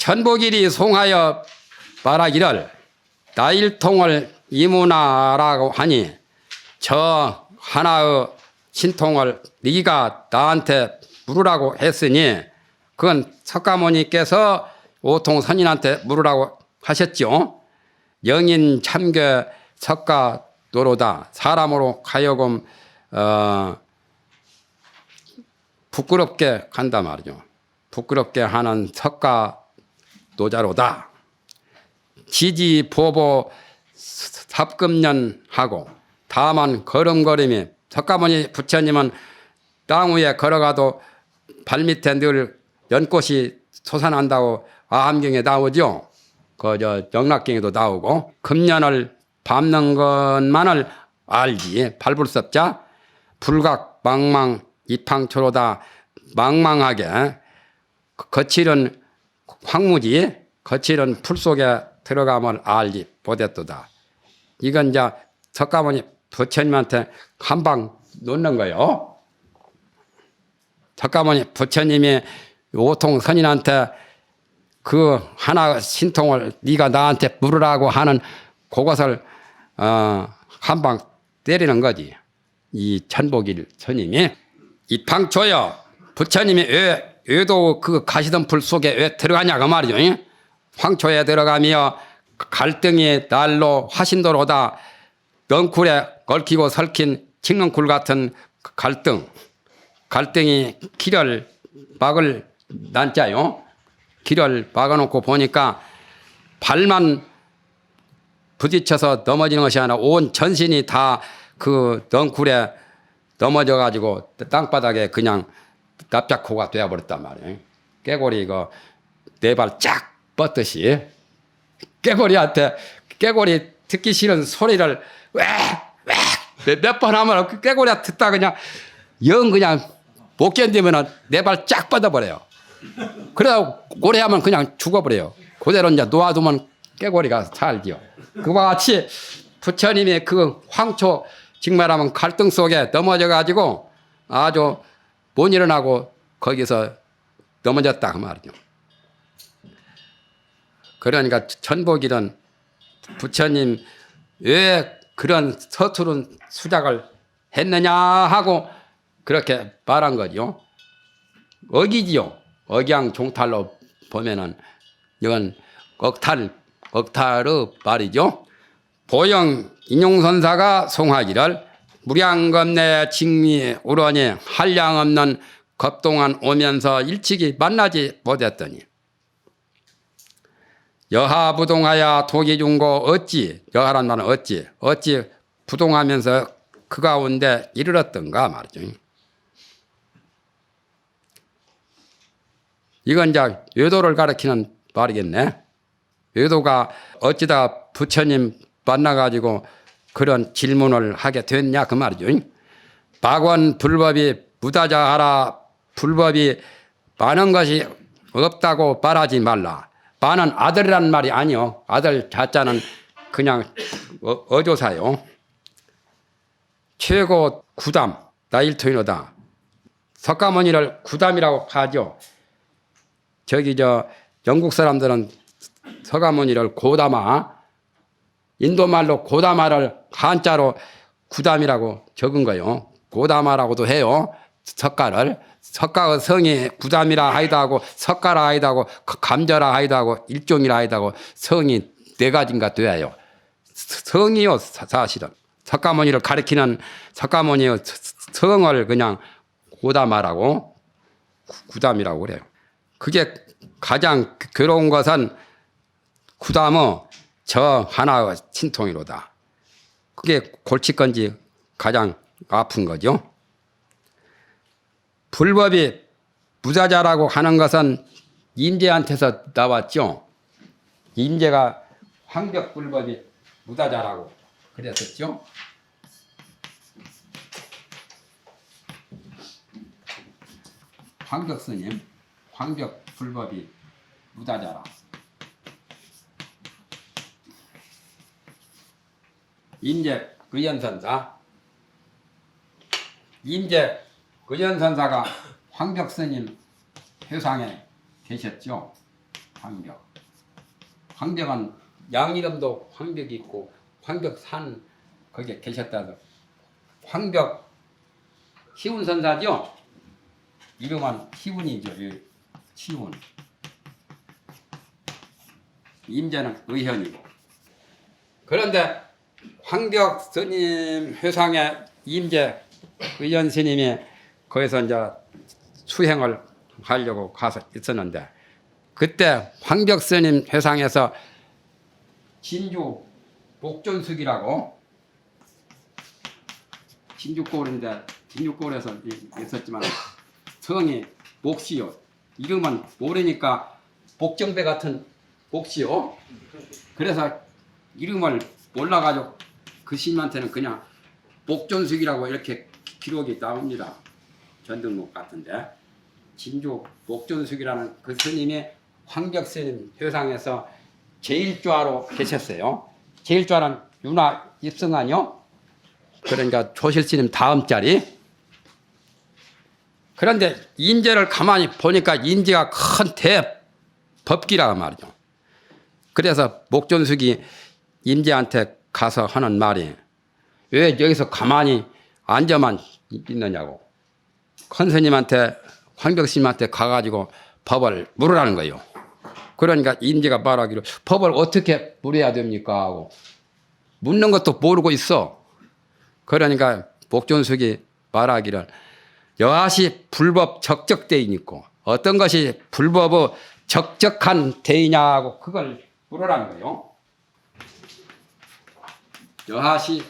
천복일이 송하여 말하기를 나일통을 이문하라고 하니 저 하나의 신통을 네가 나한테 물으라고 했으니 그건 석가모니께서 오통 선인한테 물으라고 하셨죠. 영인 참괴 석가노로다. 사람으로 가여금 부끄럽게 간다 말이죠. 부끄럽게 하는 석가노자로다. 지지 보보 삽금년하고 다만 걸음걸음이 석가모니 부처님은 땅 위에 걸어가도 발밑에 늘 연꽃이 솟아난다고 아함경에 나오죠. 저 영락경에도 나오고 금년을 밟는 것만을 알지 밟을 수 없자 불각 망망 이팡초로다. 망망하게 거칠은 황무지 거칠은 풀 속에 들어가면 알지 보댔도다. 이건 이제 석가모니 부처님한테 한 방 놓는 거예요. 석가모니 부처님이 오통 선인한테 그 하나 신통을 네가 나한테 물으라고 하는 그것을 한 방 때리는 거지. 이 천복일 스님이 이팡초여 부처님이 왜 외도 그 가시던 풀 속에 왜 들어가냐 그 말이죠. 황초에 들어가며 갈등이 날로 화신도로다. 넝쿨에 얽히고 설킨 칡넝쿨 같은 갈등이 길을 막을 난자요. 길을 막아놓고 보니까 발만 부딪혀서 넘어지는 것이 아니라 온 전신이 다 그 넝쿨에 넘어져 가지고 땅바닥에 그냥 납작코가 되어버렸단 말이에요. 깨고리 이거 네 발 쫙 뻗듯이 깨고리한테 깨고리 듣기 싫은 소리를 왜 몇 번 하면 그 깨고리가 듣다 그냥 영 그냥 못 견디면 네 발 쫙 뻗어버려요. 그러다 오래 하면 그냥 죽어버려요. 그대로 이제 놓아두면 깨고리가 살지요. 그와 같이 부처님의 그 황초 즉 말하면 갈등 속에 넘어져 가지고 아주 못 일어나고 거기서 넘어졌다 그 말이죠. 그러니까 천복일은 부처님 왜 그런 서투른 수작을 했느냐 하고 그렇게 말한 거죠. 억이지요. 억양 종탈로 보면은 이건 억탈의 말이죠. 보영 인용선사가 송하기를 무량겁내 직미 우러니 한량 없는 겁동안 오면서 일찍이 만나지 못했더니 여하 부동하야 독이 중고 어찌 여하란 말은 어찌 부동하면서 그 가운데 이르렀던가 말이죠. 이건 이제 외도를 가리키는 말이겠네. 외도가 어찌다 부처님 만나가지고 그런 질문을 하게 됐냐 그 말이죠. 박원 불법이 무다자하라. 불법이 많은 것이 없다고 말하지 말라. 많은 아들이란 말이 아니요. 아들 자자는 그냥 어조사요. 최고 구담 나일토인호다. 석가모니를 구담이라고 하죠. 저기 영국 사람들은 석가모니를 고다마, 인도말로 고다마를 한자로 구담이라고 적은 거예요. 고다마라고도 해요. 석가를. 석가의 성이 구담이라 하기도 하고 석가라 하기도 하고 감저라 하기도 하고 일종이라 하기도 하고 성이 네 가지인가 돼요. 성이요 사실은. 석가모니를 가리키는 석가모니의 성을 그냥 고다마라고 구담이라고 그래요. 그게 가장 괴로운 것은 구담의 저 하나의 신통이로다. 그게 골칫건지 가장 아픈 거죠. 불법이 무자자라고 하는 것은 임재한테서 나왔죠. 임재가 황벽불법이 무자자라고 그랬었죠. 황벽스님 황벽불법이 무자자라. 임재 의연선사 임재 의연선사가 황벽스님 회상에 계셨죠. 황벽. 황벽은 양 이름도 황벽이 있고 황벽산 거기에 계셨다서 황벽 희운선사죠. 이름은 희운이죠. 희운. 임재는 의현이고. 그런데 황벽 스님 회상에 임재 의현 스님이 거기서 이제 수행을 하려고 가서 있었는데 그때 황벽 스님 회상에서 진주 목존숙이라고 진주골인데 진주골에서 있었지만 성이 목시요. 이름은 모르니까 복정배 같은 목시요. 그래서 이름을 몰라가지고 그 스님한테는 그냥 목존숙이라고 이렇게 기록이 나옵니다. 전등록 같은데 진주 목존숙이라는 그 스님이 황벽 스님 회상에서 제1좌로 계셨어요. 제1좌는 윤화 입성하뇨. 그러니까 조실 스님 다음 자리. 그런데 인재를 가만히 보니까 인재가 큰 대법기라고 말이죠. 그래서 목존숙이 임재한테 가서 하는 말이 왜 여기서 가만히 앉아만 있느냐고. 큰 스님한테 황벽 스님한테 가가지고 법을 물으라는 거예요. 그러니까 임재가 말하기를 법을 어떻게 물어야 됩니까 하고 묻는 것도 모르고 있어. 그러니까 목존숙이 말하기를 여하시 불법 적적 대인 있고 어떤 것이 불법의 적적한 대이냐고 그걸 물으라는 거예요. 여하시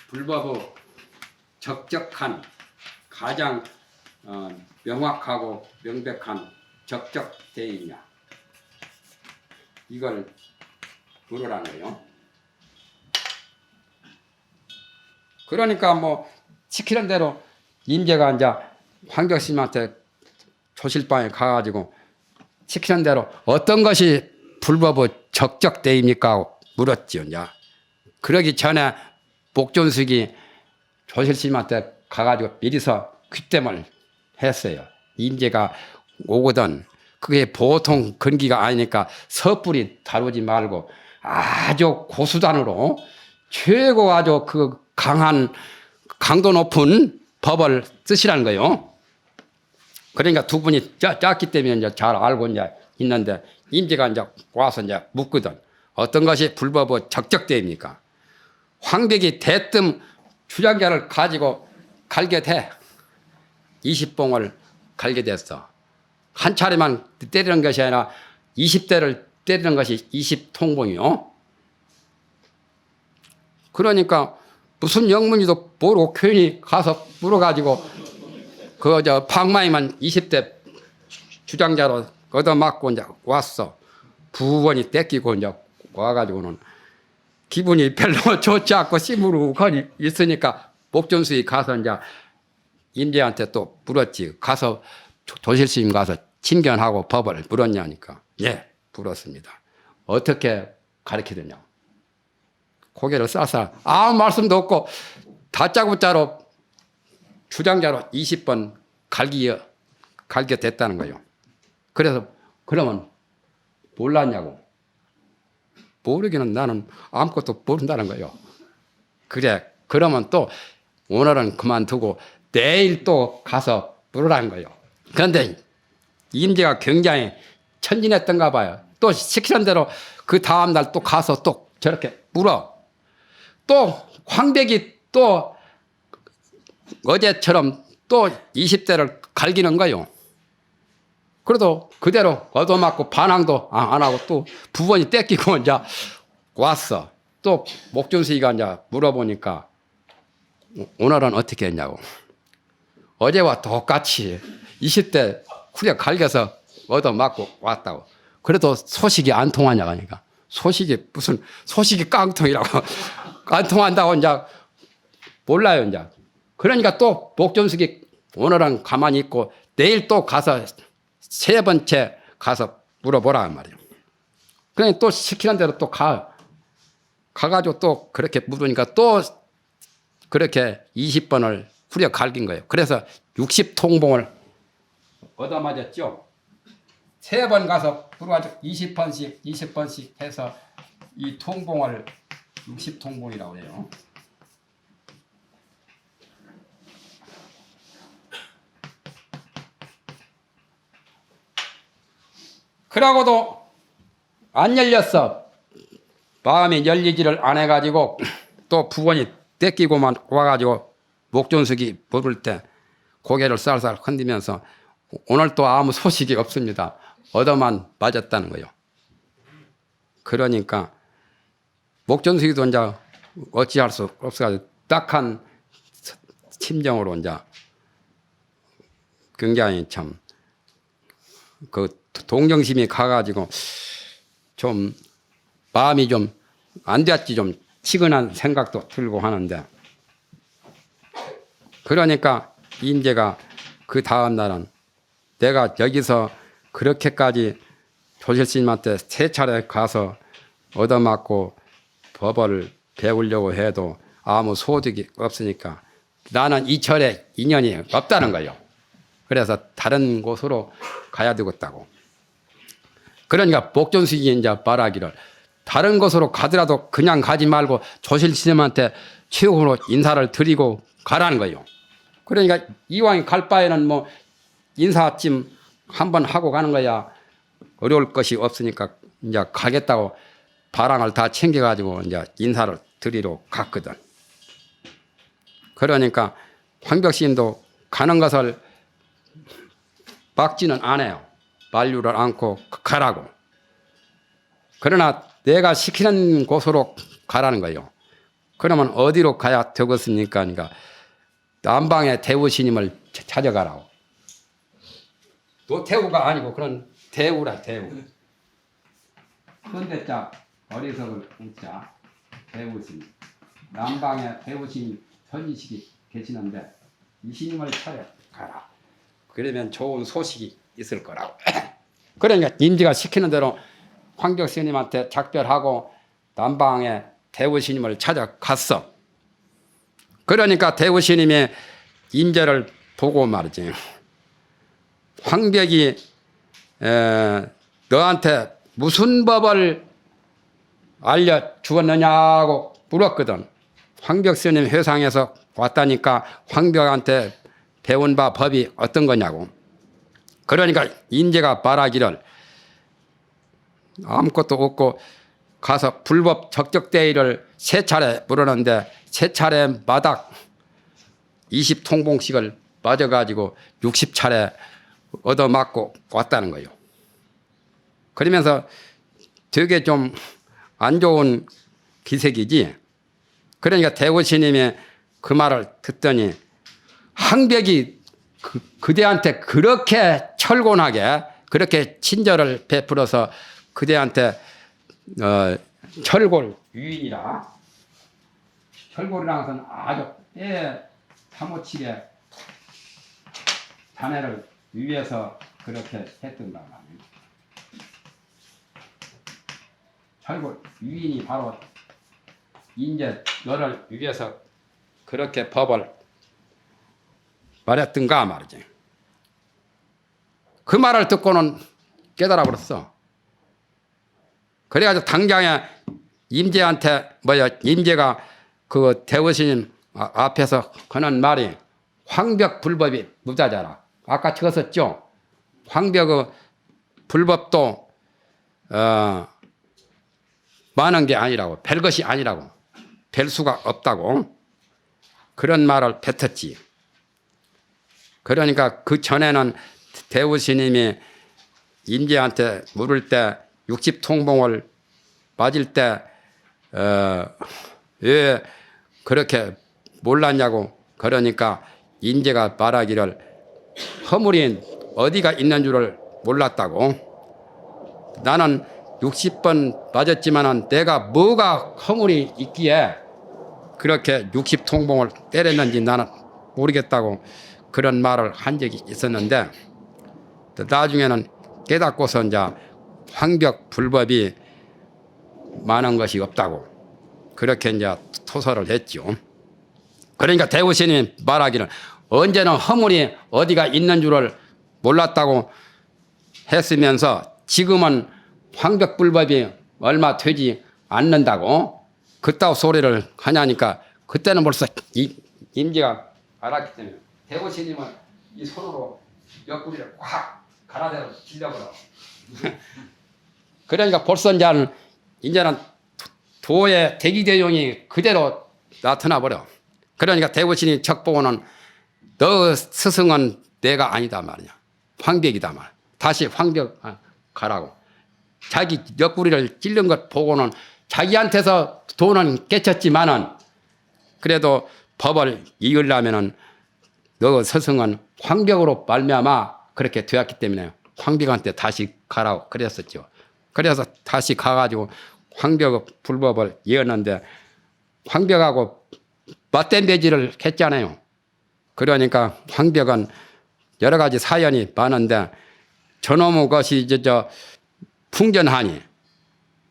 불법의 적적한 가장 명확하고 명백한 적적 대이냐 이걸 물으라는 거예요. 그러니까 뭐 시키는 대로 임재가 이제 황벽 스님한테 조실방에 가가지고 시키는 대로 어떤 것이 불법의 적적 대입니까 하고 물었지요. 이제 그러기 전에 목존숙이 조실 스님한테 가가지고 미리서 귀땜을 했어요. 임재가 오거든 그게 보통 근기가 아니니까 섣불리 다루지 말고 아주 고수단으로 최고 아주 그 강한 강도 높은 법을 쓰시라는 거예요. 그러니까 두 분이 짰기 때문에 이제 잘 알고 이제 있는데 임재가 이제 와서 이제 묻거든. 어떤 것이 불법의 적적대입니까? 황벽이 대뜸 주장자를 가지고 갈게 돼. 20봉을 갈게 됐어. 한 차례만 때리는 것이 아니라 20대를 때리는 것이 20통봉이요. 그러니까 무슨 영문이도 모르고 괜히 가서 물어가지고 그 방마이만 20대 주장자로 얻어맞고 이제 왔어. 부원이 떼끼고 이제 와가지고는 기분이 별로 좋지 않고 시무룩하니 있으니까 목존수이 가서 이제 임재한테 또 물었지. 가서 조실 스님 가서 친견하고 법을 물었냐니까. 예, 물었습니다. 어떻게 가르치느냐. 고개를 쏴서 아무 말씀도 없고 다짜고짜로 주장자로 20번 갈게 됐다는 거예요. 그래서 그러면 몰랐냐고. 모르기는 나는 아무것도 모른다는 거예요. 그래, 그러면 또 오늘은 그만두고 내일 또 가서 물으라는 거예요. 그런데 임재가 굉장히 천진했던가 봐요. 또 시키는 대로 그 다음날 또 가서 또 저렇게 물어. 또 황백이 또 어제처럼 또 20대를 갈기는 거예요. 그래도 그대로 얻어맞고 반항도 안 하고 또 부번이 떼끼고 이제 왔어. 또 목존수이가 이제 물어보니까 오늘은 어떻게 했냐고. 어제와 똑같이 20대 후려 갈겨서 얻어맞고 왔다고. 그래도 소식이 안 통하냐고 하니까. 소식이 무슨 소식이 깡통이라고. 안 통한다고 이제 몰라요 이제. 그러니까 또 목존숙이 오늘은 가만히 있고 내일 또 가서 세 번째 가서 물어보라 말이에요. 그러니 또 시키는 대로 또 가가지고 또 그렇게 물으니까 또 그렇게 20번을 후려 갈긴 거예요. 그래서 60통봉을 얻어맞았죠. 3번 가서 불어가지고 20번씩 해서 이 통봉을 60통봉이라고 해요. 그러고도 안 열렸어. 마음이 열리지를 안 해가지고 또 부원이 떼끼고만 와가지고 목존숙이 부를 때 고개를 쌀쌀 흔들면서 오늘 또 아무 소식이 없습니다. 얻어만 맞았다는 거예요. 그러니까 목존숙이도 이제 어찌할 수 없어가지고 딱한 심정으로 이제 굉장히 참 그 동정심이 가가지고 좀 마음이 좀 안 됐지, 좀 치근한 생각도 들고 하는데, 그러니까 인제가 그 다음 날은 내가 여기서 그렇게까지 조실스님한테 3차례 가서 얻어맞고 법을 배우려고 해도 아무 소득이 없으니까 나는 이 철에 인연이 없다는 거예요. 그래서 다른 곳으로 가야 되겠다고. 그러니까 목존숙이 이제 말하기를 다른 곳으로 가더라도 그냥 가지 말고 조실스님한테 최후로 인사를 드리고 가라는 거예요. 그러니까 이왕 갈 바에는 뭐 인사쯤 한번 하고 가는 거야 어려울 것이 없으니까 이제 가겠다고 바랑을 다 챙겨가지고 이제 인사를 드리러 갔거든. 그러니까 황벽스님도 가는 것을 막지는 않아요. 만류를 않고 가라고. 그러나 내가 시키는 곳으로 가라는 거예요. 그러면 어디로 가야 되겠습니까? 그러니까 남방의 대우스님을 찾아가라고. 노태우가 아니고 그런 대우라, 대우. 현대자 어리석을 웃자 대우스님. 남방의 대우스님 현지식이 계시는데 이 스님을 찾아가라. 그러면 좋은 소식이 있을 거라고. 그러니까 인지가 시키는 대로 황벽스님한테 작별하고 남방의 대우스님을 찾아갔어. 그러니까 대우스님이 인재를 보고 말이지. 황벽이 너한테 무슨 법을 알려주었느냐고 물었거든. 황벽스님 회상에서 왔다니까 황벽한테 배운 바 법이 어떤 거냐고. 그러니까 인재가 말하기를 아무것도 없고 가서 불법 적적대의를 3차례 물었는데 3차례마다 20통봉씩을 맞아가지고 60차례 얻어맞고 왔다는 거예요. 그러면서 되게 좀 안 좋은 기색이지. 그러니까 대우스님이 그 말을 듣더니 황벽이 그대한테 그렇게 철곤하게 그렇게 친절을 베풀어서 그대한테 철골 유인이라, 철골이라는 것은 아주 사무치게 자네를 위해서 그렇게 했던가 말이에요. 철골 유인이 바로 인제 너를 위해서 그렇게 법을 말했던가 말이지. 그 말을 듣고는 깨달아 버렸어. 그래가지고 당장에 임재한테 임재가 그 대우스님 앞에서 하는 말이 황벽 불법이 무자자라. 아까 적었었죠. 황벽의 불법도 많은 게 아니라고, 별 것이 아니라고, 별 수가 없다고 그런 말을 뱉었지. 그러니까 그 전에는 대우스님이 임재한테 물을 때 60통봉을 맞을 때 왜 그렇게 몰랐냐고. 그러니까 임재가 말하기를 허물이 어디가 있는 줄을 몰랐다고. 나는 60번 맞았지만은 내가 뭐가 허물이 있기에 그렇게 60통봉을 때렸는지 나는 모르겠다고 그런 말을 한 적이 있었는데, 나중에는 깨닫고서 이제 황벽 불법이 많은 것이 없다고 그렇게 이제 토설을 했죠. 그러니까 대우스님이 말하기를 언제는 허물이 어디가 있는 줄을 몰랐다고 했으면서 지금은 황벽불법이 얼마 되지 않는다고 그따위 소리를 하냐니까 그때는 벌써 임지가 알았기 때문에 대구스님은 이 손으로 옆구리를 꽉 갈아대로 질려버려. 그러니까 벌써 이제는 도의 대기대용이 그대로 나타나 버려. 그러니까 대구신이 척보고는 너 스승은 내가 아니다 말이야. 황벽이다 말. 다시 황벽 가라고. 자기 옆구리를 찔른 것 보고는 자기한테서 돈은 깨쳤지만은 그래도 법을 이으려면은 너 스승은 황벽으로 말미암아 그렇게 되었기 때문에 황벽한테 다시 가라고 그랬었죠. 그래서 다시 가가지고 황벽 불법을 이었는데 황벽하고 맞댄 배지를 했잖아요. 그러니까 황벽은 여러 가지 사연이 많은데 저놈의 것이 풍전하니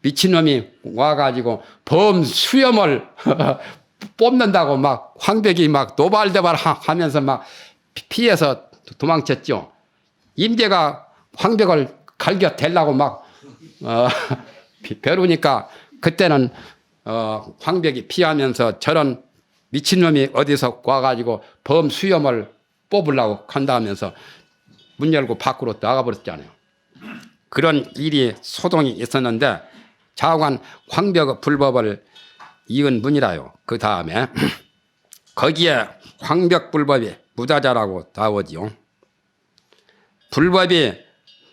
미친놈이 와가지고 범수염을 뽑는다고 막 황벽이 막 노발대발 하면서 막 피해서 도망쳤죠. 임대가 황벽을 갈겨 대려고 막 벼르니까 그때는 황벽이 피하면서 저런 미친놈이 어디서 와가지고 범수염을 뽑으려고 한다면서 문 열고 밖으로 나가버렸잖아요. 그런 일이 소동이 있었는데 좌우간 황벽 불법을 이은 문이라요. 그 다음에 거기에 황벽 불법이 무다자라고 나오지요. 불법이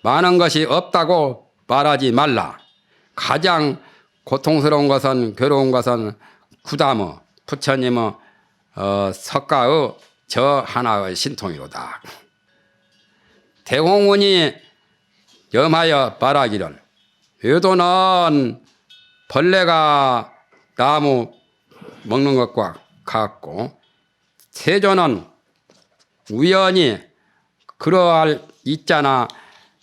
많은 것이 없다고 말하지 말라. 가장 고통스러운 것은 괴로운 것은 구담의 부처님의 석가의 저 하나의 신통이로다. 대공운이 염하여 말하기를 외도는 벌레가 나무 먹는 것과 같고 세조는 우연히 그러할 이자나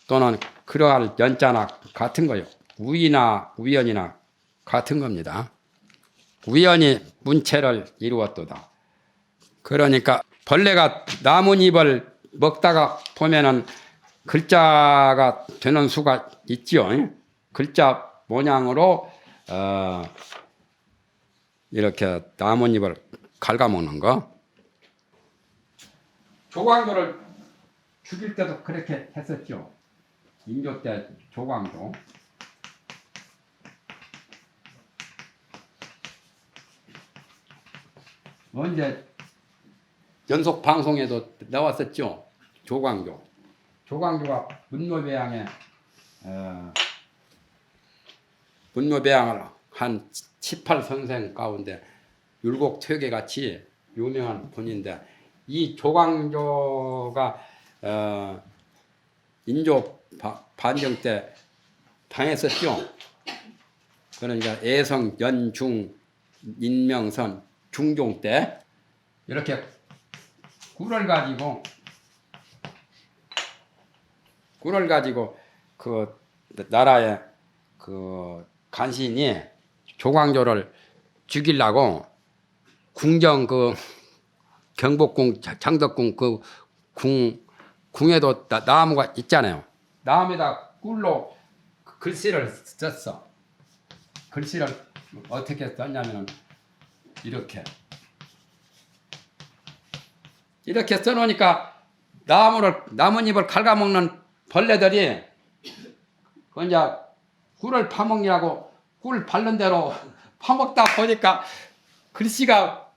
또는 그러할 연자나 같은 거예요. 우이나 우연이나 같은 겁니다. 우연히 문체를 이루었도다. 그러니까 벌레가 나뭇잎을 먹다가 보면은 글자가 되는 수가 있죠. 글자 모양으로 이렇게 나뭇잎을 갉아먹는 거. 조광조를 죽일 때도 그렇게 했었죠. 인조 때 조광조. 언제 연속 방송에도 나왔었죠. 조광조. 조광조가 문묘배양에 문묘배양을 한 18선생 가운데 율곡퇴계같이 유명한 분인데 이 조광조가 인조 반정 때 당했었죠. 그러니까 애성, 연중, 인명선, 중종 때 이렇게 꿀을 가지고 그 나라의 그 간신이 조광조를 죽이려고 궁정 그 경복궁 창덕궁 그 궁에도 나무가 있잖아요. 나무에다 꿀로 글씨를 썼어. 글씨를 어떻게 썼냐면은 이렇게 써놓으니까 나뭇잎을 갉아먹는 벌레들이 이제 꿀을 파먹느라고 꿀 바른 대로 파먹다 보니까 글씨가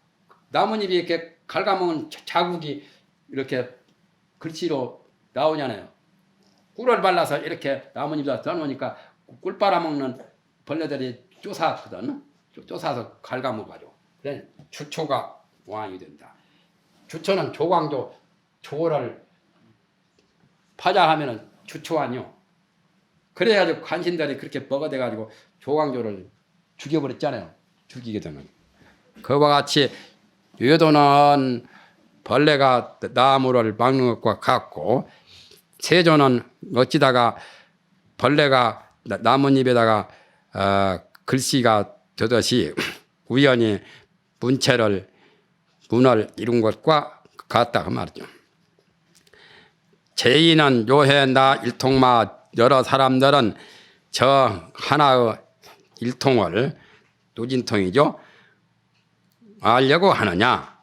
나뭇잎이 이렇게 갉아먹은 자국이 이렇게 글씨로 나오잖아요. 꿀을 발라서 이렇게 나뭇잎에다 써놓으니까 꿀 빨아먹는 벌레들이 쫓아거든. 쫓아서 갉아먹어가지고. 그래 주초가 왕이 된다. 주초는 조광조 조를 파자하면은 주초 아니요. 그래가지고 간신들이 그렇게 먹어대가지고 조광조를 죽여버렸잖아요. 죽이게 되면. 그와 같이 외도는 벌레가 나무를 막는 것과 같고 세조는 어찌다가 벌레가 나뭇잎에다가 글씨가 되듯이 우연히 문을 이룬 것과 같다 그 말이죠. 제인은 요해 나 일통마 여러 사람들은 저 하나의 일통을 누진통이죠. 알려고 하느냐.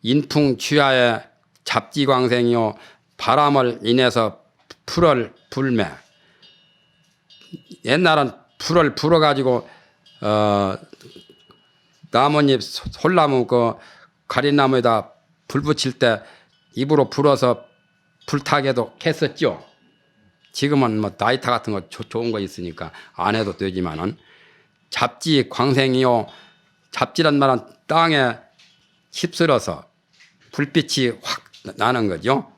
인풍취하의 잡지광생이요 바람을 인해서 풀을 불매. 옛날은 풀을 불어가지고 나뭇잎 솔나무 그 가린나무에다 불 붙일 때 입으로 불어서 불타게도 했었죠. 지금은 뭐 나이타 같은 거 좋은 거 있으니까 안 해도 되지만은 잡지 광생이요. 잡지란 말은 땅에 휩쓸어서 불빛이 확 나는 거죠.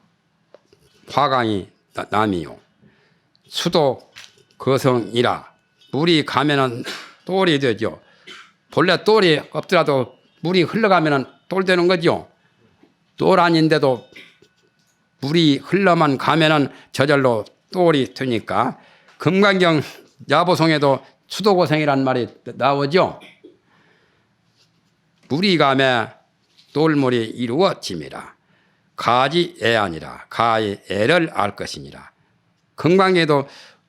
화광이 남이요. 수도 거성이라 물이 가면은 똘이 되죠. 본래 똘이 없더라도 물이 흘러가면은 똘 되는 거죠. 똘 아닌데도 물이 흘러만 가면은 저절로 똘이 되니까 금강경 야보송에도 수도고생이란 말이 나오죠. 물이 가매 똘물이 이루어짐이라. 가지 애아니라. 가의 애를 알 것이니라. 금강경에도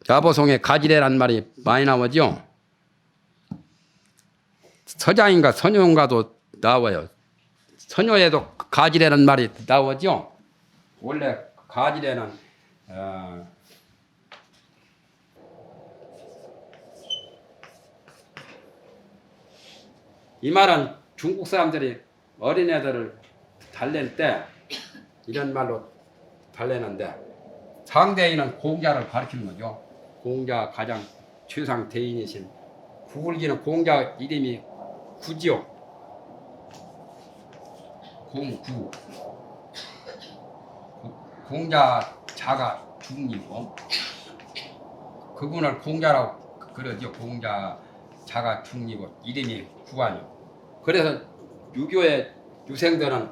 야보송에 가지래란 말이 많이 나오죠. 서장인가 선효인가도 나와요. 선효에도 가지래란 말이 나오죠. 원래 가지래는 이 말은 중국 사람들이 어린애들을 달랠 때 이런 말로 달래는데 상대인은 공자를 가르치는 거죠. 공자 가장 최상 대인이신 구글기는 공자 이름이 구지요. 공구. 공자 자가 중이고 그분을 공자라고 그러죠. 공자 자가 중이고 이름이 구관이요. 그래서 유교의 유생들은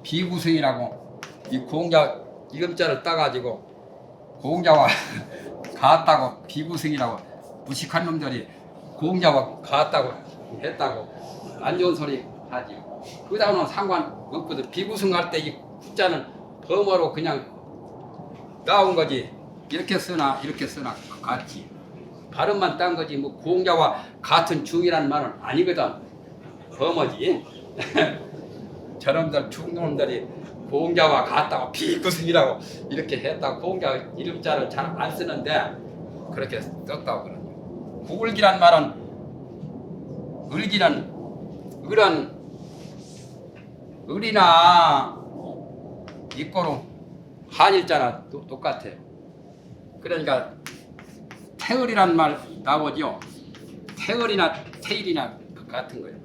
비구승이라고 이 공자 이름자를 따가지고 공자와 같다고 비구승이라고 무식한 놈들이 공자와 같다고 했다고 안 좋은 소리 하지요. 그다음은 상관없거든. 비구승 할 때 이 구자는 범어로 그냥 나온 거지. 이렇게 쓰나 이렇게 쓰나 같지. 발음만 딴 거지. 뭐 공자와 같은 중이라는 말은 아니거든. 범어지. 저놈들 중놈들이 공자와 같다고 비구승이라고 이렇게 했다고 공자 이름자를 잘 안 쓰는데 그렇게 썼다고 그러죠. 구글기란 말은 을기는 을은 을이나 이꼬로 한일자나 똑같아요. 그러니까 태을이란 말 나오죠. 태을이나 태일이나 같은 거예요.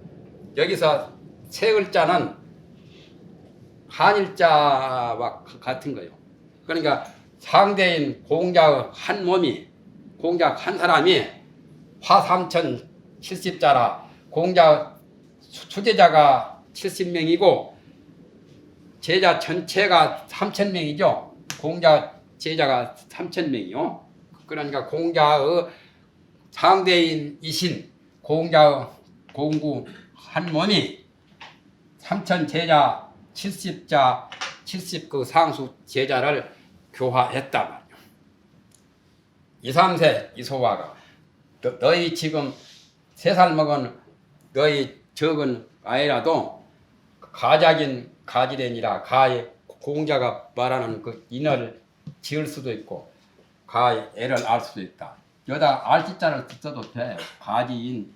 여기서 세을자는 한일자와 같은 거예요. 그러니까 상대인 공자의 한 몸이 공자 한 사람이 화삼천 70자라 공자 수제자가 70명이고 제자 전체가 3,000명이죠. 공자 제자가 3,000명이요. 그러니까 공자의 상대인이신 공자의 공구 한 몸이 3,000 제자 70자 70 그 상수 제자를 교화했단 말이에요. 2, 3세 이소화가 너희 지금 3살 먹은 너희 적은 아이라도 가작인 가지래니라 가의 공자가 말하는 그 인어를 지을 수도 있고 가의 애를 알 수도 있다. 여기다 알지자를 써도 돼. 가지인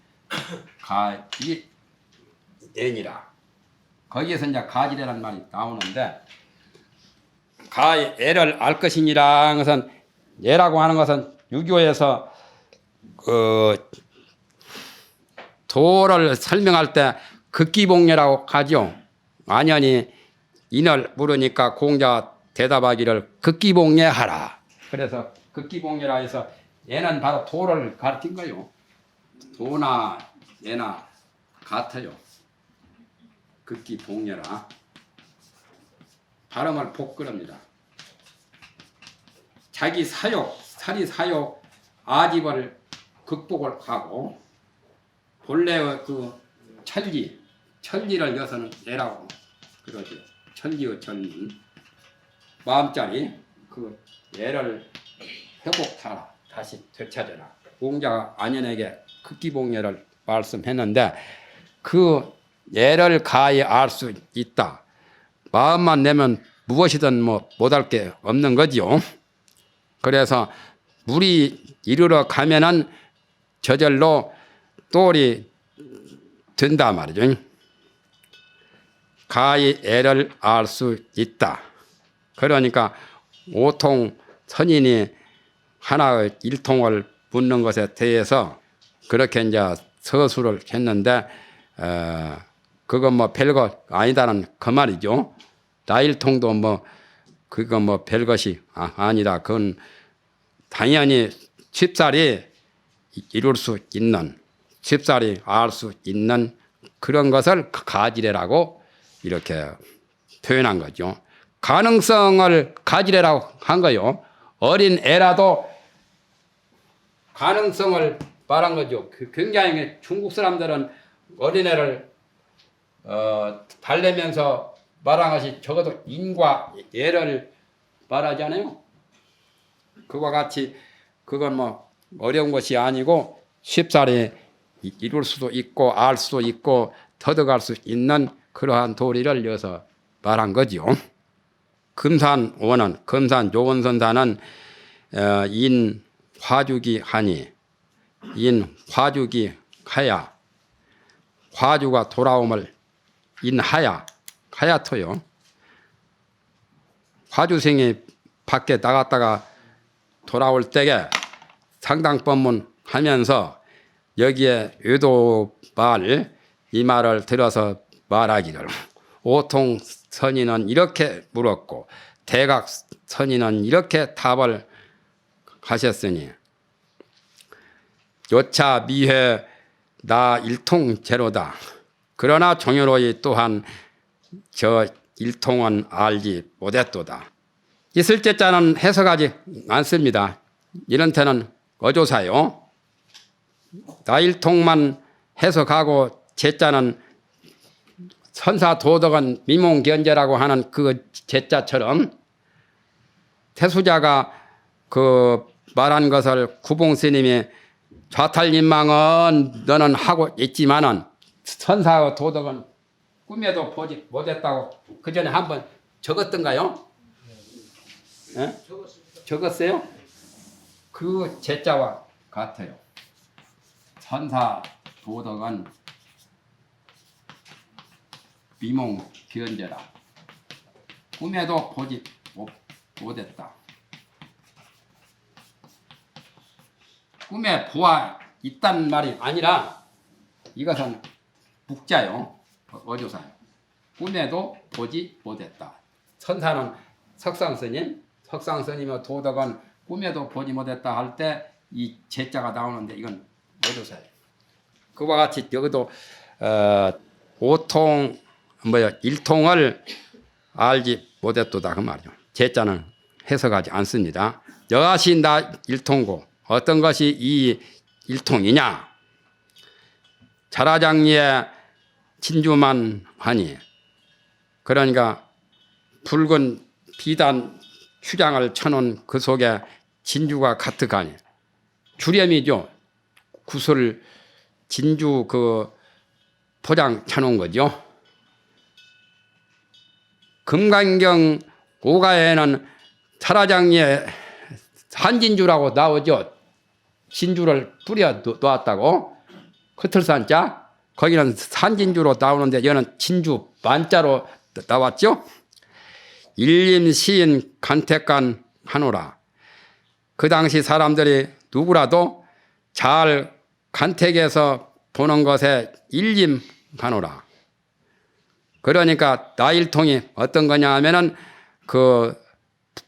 가지애니라. 거기에서 이제 가지래라는 말이 나오는데 가의 애를 알 것이니라 것은 애라고 하는 것은 유교에서 그 도를 설명할 때 극기봉례라고 하죠. 안연히 인을 물으니까 공자 대답하기를 극기봉례하라. 그래서 극기봉례라 해서 얘는 바로 도를 가르친 거요. 도나 얘나 같아요. 극기봉례라. 발음을 복그럽니다. 자기 사욕, 사리 사욕, 아집을 극복을 하고 본래의 그 천리를 여서는 애라고 그러죠. 천리의 천리 마음자리 그 애를 회복하라 다시 되찾아라. 공자가 안현에게 극기봉례를 말씀했는데 그 예를 가히 알 수 있다. 마음만 내면 무엇이든 뭐 못할 게 없는 거지요. 그래서 물이 이르러 가면은 저절로 똘이 된다 말이죠. 가히 애를 알 수 있다. 그러니까 오통 선인이 하나의 일통을 묻는 것에 대해서 그렇게 이제 서술을 했는데 그건 뭐 별거 아니다는 그 말이죠. 나일통도 뭐 그거 뭐 별것이 아니다. 그건 당연히 쉽사리 이룰 수 있는, 쉽사리 알 수 있는 그런 것을 가지래라고 이렇게 표현한 거죠. 가능성을 가지래라고 한 거요. 어린 애라도 가능성을 말한 거죠. 굉장히 중국 사람들은 어린애를 달래면서 말한 것이 적어도 인과 예를 말하잖아요. 그와 같이 그건 뭐 어려운 것이 아니고 쉽사리 이룰 수도 있고 알 수도 있고 터득할 수 있는 그러한 도리를 여기서 말한 거지요. 금산원은 금산조원선사는 인화주기 하니 인화주기 하야 화주가 돌아옴을 인하야 하야토요. 화주생이 밖에 나갔다가 돌아올 때에 상당법문 하면서 여기에 외도말 이 말을 들어서 말하기를 오통 선인은 이렇게 물었고 대각 선인은 이렇게 답을 하셨으니 요차 미회 나 일통제로다. 그러나 종유로이 또한 저 일통은 알지 못했도다. 있을 제자는 해석하지 않습니다. 이런 때는 어조사요. 나일통만 해석하고 제자는 선사도덕은 미몽견제라고 하는 그 제자처럼 태수자가 그 말한 것을 구봉스님이 좌탈민망은 너는 하고 있지만은 선사의 도덕은 꿈에도 보지 못했다고 그 전에 한번 적었던가요? 네? 적었어요? 그 제자와 같아요. 선사 도덕은 미몽견제라. 꿈에도 보지 못했다. 꿈에 보아 있단 말이 아니라 이것은 묵자요. 어조사요. 꿈에도 보지 못했다. 선사는 석상스님의 도덕은 꿈에도 보지 못했다 할 때 이 제자가 나오는데 이건 어조사예요. 그와 같이 여기도 오통 일통을 알지 못했도다 그 말이죠. 제자는 해석하지 않습니다. 여하시 나 일통고 어떤 것이 이 일통이냐? 자라장리에 진주만 하니 그러니까 붉은 비단 휴장을 쳐놓은 그 속에 진주가 가득하니 주렴이죠. 구슬 진주 그 포장 쳐놓은 거죠. 금강경 오가에는 자라장리에 산진주라고 나오죠. 진주를 뿌려 놓았다고. 커틀산자 거기는 산진주로 나오는데 여기는 진주 만자로 나왔죠. 일림시인 간택간 하노라. 그 당시 사람들이 누구라도 잘 간택해서 보는 것에 일림하노라. 그러니까 나일통이 어떤 거냐 하면은 그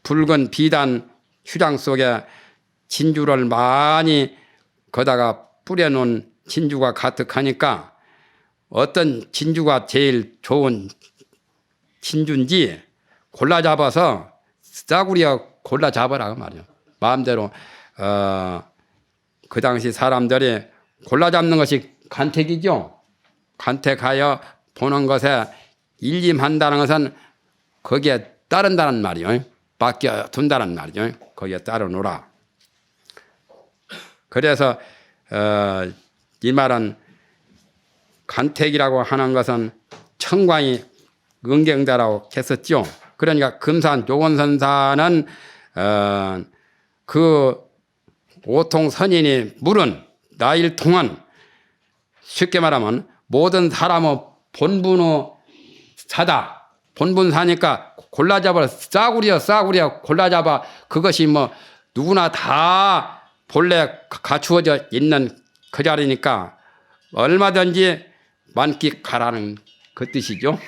붉은 비단 휴장 속에 진주를 많이 거다가 뿌려놓은 진주가 가득하니까 어떤 진주가 제일 좋은 진주인지 골라 잡아서 싸구려 골라 잡아라 그 말이에요. 마음대로 그 당시 사람들이 골라 잡는 것이 간택이죠. 간택하여 보는 것에 일림한다는 것은 거기에 따른다는 말이에요. 맡겨 둔다는 말이죠. 거기에 따르노라. 그래서 이 말은 간택이라고 하는 것은 청광이 응경자라고 했었죠. 그러니까 금산 조건선사는 그 오통 선인이 물은 나일통은 쉽게 말하면 모든 사람의 본분의 사다. 본분사니까 골라잡아 싸구려 골라잡아 그것이 뭐 누구나 다 본래 갖추어져 있는 그 자리니까 얼마든지 만끽하라는 그 뜻이죠.